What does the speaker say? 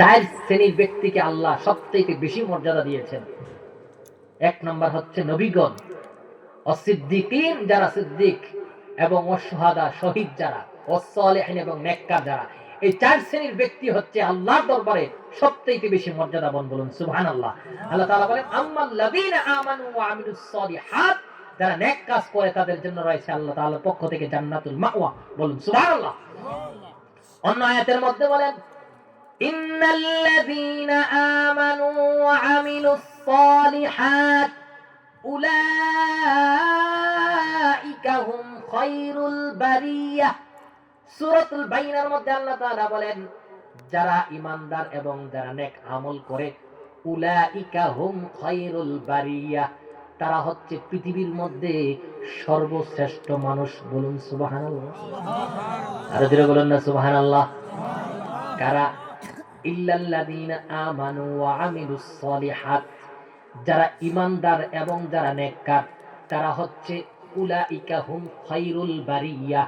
চার শ্রেণীর ব্যক্তিকে আল্লাহ সবথেকে বেশি মর্যাদা দিয়েছেন। এক নম্বর হচ্ছে নবীগণ, অসিদ্দিকিন যারা সিদ্দিক, এবং অশুহাদা শহীদ যারা, অসলিহিন এবং নেককার যারা। এই চার শ্রেণীর ব্যক্তি হচ্ছে আল্লাহর দরবারে সবথেকে বেশি মর্যাদাবান। বলুন সুবহানাল্লাহ। আল্লাহ তাআলা বলেন আম্মাল্লাযীনা আমানু ওয়া আমিলুস সলিহাত, যারা নেক কাজ করে তাদের জন্য রয়েছে আল্লাহ তাআলার পক্ষ থেকে জান্নাতুল মাওয়া। বলুন সুবহানাল্লাহ। অন্য আয়াতের মধ্যে বলেন ইন্নাল্লাযীনা আমানু ওয়া আমিলুস সলিহাত উলাইকা হুম খায়রুল বারিয়াহ। সূরাতুল বাইনার মধ্যে আল্লাহ তাআলা বলেন যারা ঈমানদার এবং যারা নেক আমল করে, উলাইকা হুম খায়রুল বারিয়াহ, তারা হচ্ছে পৃথিবীর মধ্যে সর্বশ্রেষ্ঠ মানুষ। বলুন সুবহানাল্লাহ। আরো জোরে বলুন না সুবহানাল্লাহ। কারা? ইল্লাল্লাযীনা আমানু ওয়া আমিলুস সলিহাত, যারা ঈমানদার এবং যারা নেককার তারা হচ্ছে উলাইকা হুম খায়রুল বারিয়াহ,